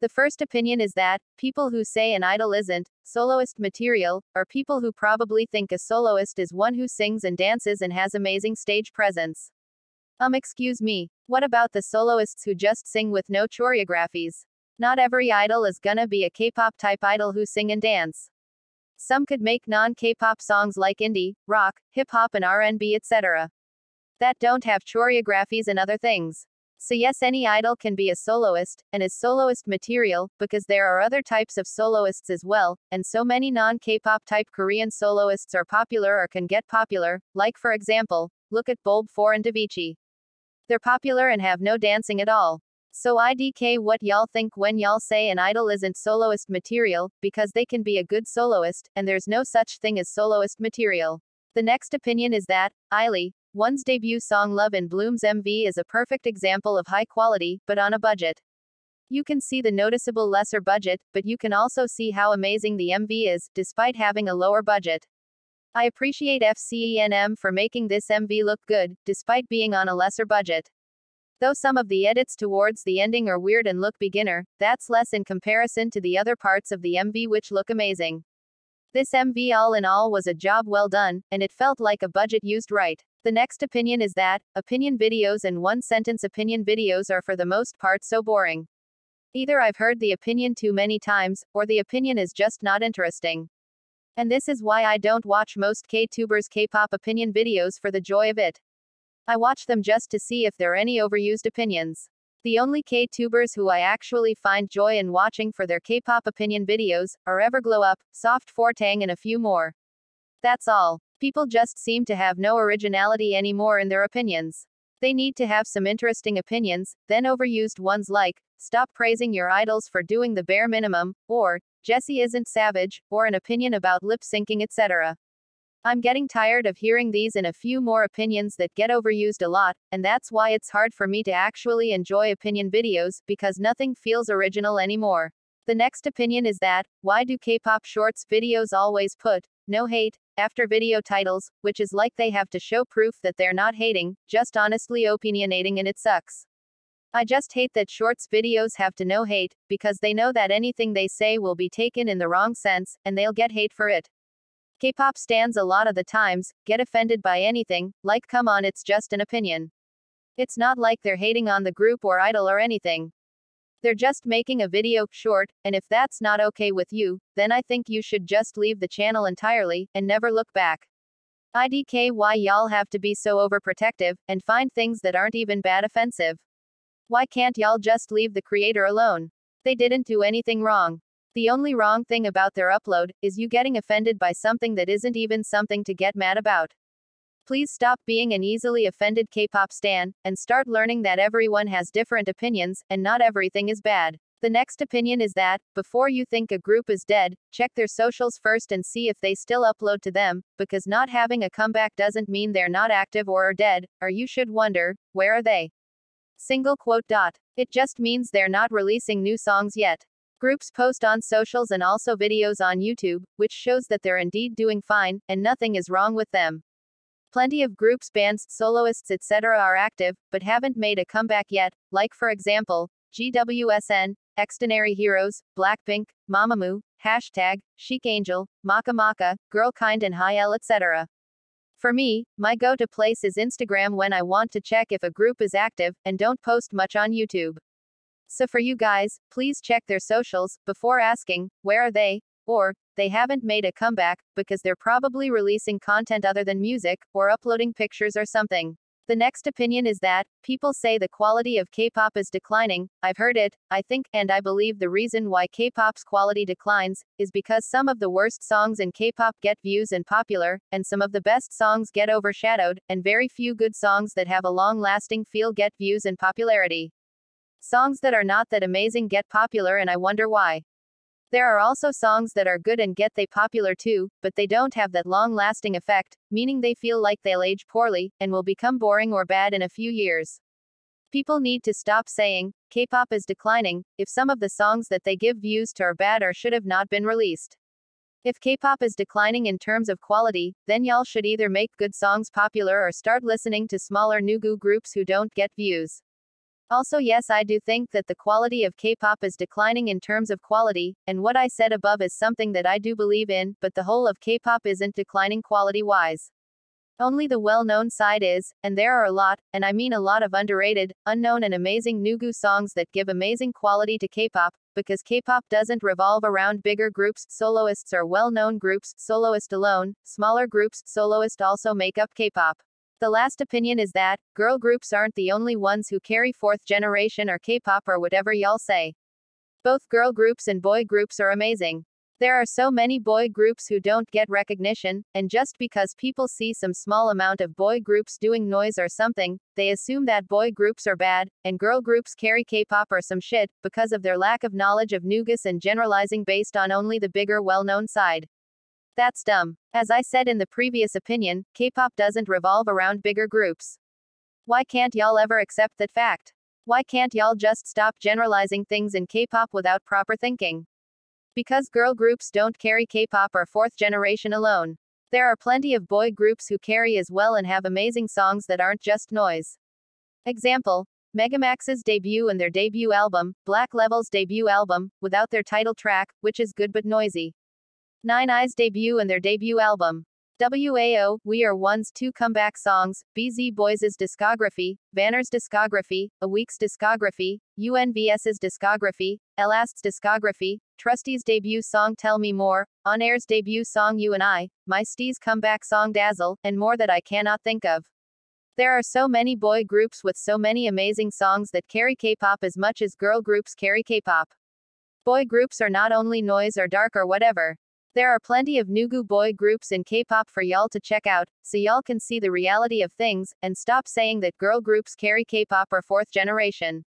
The first opinion is that people who say an idol isn't soloist material are people who probably think a soloist is one who sings and dances and has amazing stage presence. Excuse me. What about the soloists who just sing with no choreographies? Not every idol is gonna be a K-pop type idol who sing and dance. Some could make non-K-pop songs like indie, rock, hip-hop and R&B etc. that don't have choreographies and other things. So yes, any idol can be a soloist, and is soloist material, because there are other types of soloists as well, and so many non-K-pop type Korean soloists are popular or can get popular, like for example, look at Bulb 4 and Davichi. They're popular and have no dancing at all. So IDK, what y'all think when y'all say an idol isn't soloist material, because they can be a good soloist, and there's no such thing as soloist material. The next opinion is that, one's debut song Love in Bloom's MV is a perfect example of high quality, but on a budget. You can see the noticeable lesser budget, but you can also see how amazing the MV is, despite having a lower budget. I appreciate FCENM for making this MV look good, despite being on a lesser budget. Though some of the edits towards the ending are weird and look beginner, that's less in comparison to the other parts of the MV which look amazing. This MV all in all was a job well done, and it felt like a budget used right. The next opinion is that, opinion videos and one-sentence opinion videos are for the most part so boring. Either I've heard the opinion too many times, or the opinion is just not interesting. And this is why I don't watch most K-tubers' K-pop opinion videos for the joy of it. I watch them just to see if there are any overused opinions. The only K-tubers who I actually find joy in watching for their K-pop opinion videos are Everglow Up, Soft Fortang and a few more. That's all. People just seem to have no originality anymore in their opinions. They need to have some interesting opinions, then overused ones like, stop praising your idols for doing the bare minimum, or, Jessie isn't savage, or an opinion about lip syncing etc. I'm getting tired of hearing these and a few more opinions that get overused a lot, and that's why it's hard for me to actually enjoy opinion videos, because nothing feels original anymore. The next opinion is that, why do K-pop shorts videos always put, no hate, after video titles, which is like they have to show proof that they're not hating, just honestly opinionating, and it sucks. I just hate that shorts videos have to no hate, because they know that anything they say will be taken in the wrong sense, and they'll get hate for it. K-pop stans a lot of the times get offended by anything, like come on, it's just an opinion. It's not like they're hating on the group or idol or anything. They're just making a video short, and if that's not okay with you, then I think you should just leave the channel entirely, and never look back. IDK, why y'all have to be so overprotective, and find things that aren't even bad offensive? Why can't y'all just leave the creator alone? They didn't do anything wrong. The only wrong thing about their upload is you getting offended by something that isn't even something to get mad about. Please stop being an easily offended K-pop stan, and start learning that everyone has different opinions, and not everything is bad. The next opinion is that, before you think a group is dead, check their socials first and see if they still upload to them, because not having a comeback doesn't mean they're not active or are dead, or you should wonder, where are they? Single quote. It just means they're not releasing new songs yet. Groups post on socials and also videos on YouTube, which shows that they're indeed doing fine, and nothing is wrong with them. Plenty of groups, bands, soloists etc. are active, but haven't made a comeback yet, like for example, GWSN, Extraordinary Heroes, Blackpink, Mamamoo, Chic Angel, Maka Maka, Girlkind and Hyel etc. For me, my go-to place is Instagram when I want to check if a group is active, and don't post much on YouTube. So for you guys, please check their socials, before asking, where are they? Or, they haven't made a comeback, because they're probably releasing content other than music, or uploading pictures or something. The next opinion is that, people say the quality of K-pop is declining. I've heard it, I think, and I believe the reason why K-pop's quality declines, is because some of the worst songs in K-pop get views and popular, and some of the best songs get overshadowed, and very few good songs that have a long-lasting feel get views and popularity. Songs that are not that amazing get popular, and I wonder why. There are also songs that are good and get they popular too, but they don't have that long-lasting effect, meaning they feel like they'll age poorly, and will become boring or bad in a few years. People need to stop saying, K-pop is declining, if some of the songs that they give views to are bad or should have not been released. If K-pop is declining in terms of quality, then y'all should either make good songs popular or start listening to smaller new groups who don't get views. Also, yes, I do think that the quality of K-pop is declining in terms of quality, and what I said above is something that I do believe in, but the whole of K-pop isn't declining quality-wise. Only the well-known side is, and there are a lot, and I mean a lot of underrated, unknown and amazing nugu songs that give amazing quality to K-pop, because K-pop doesn't revolve around bigger groups, soloists or well-known groups, soloist alone, smaller groups, soloist also make up K-pop. The last opinion is that, girl groups aren't the only ones who carry fourth generation or K-pop or whatever y'all say. Both girl groups and boy groups are amazing. There are so many boy groups who don't get recognition, and just because people see some small amount of boy groups doing noise or something, they assume that boy groups are bad, and girl groups carry K-pop or some shit, because of their lack of knowledge of nugus and generalizing based on only the bigger well-known side. That's dumb. As I said in the previous opinion, K-pop doesn't revolve around bigger groups. Why can't y'all ever accept that fact? Why can't y'all just stop generalizing things in K-pop without proper thinking? Because girl groups don't carry K-pop or fourth generation alone. There are plenty of boy groups who carry as well and have amazing songs that aren't just noise. Example, Megamax's debut and their debut album, Black Level's debut album, without their title track, which is good but noisy. Nine Eyes' debut and their debut album. WAO, We Are One's two comeback songs, BZ Boys' discography, Vanner's discography, A Week's discography, UNVS's discography, Elast's discography, Trusty's debut song Tell Me More, On Air's debut song You and I, My Stee's comeback song Dazzle, and more that I cannot think of. There are so many boy groups with so many amazing songs that carry K-pop as much as girl groups carry K-pop. Boy groups are not only noise or dark or whatever. There are plenty of nugu boy groups in K-pop for y'all to check out, so y'all can see the reality of things, and stop saying that girl groups carry K-pop or fourth generation.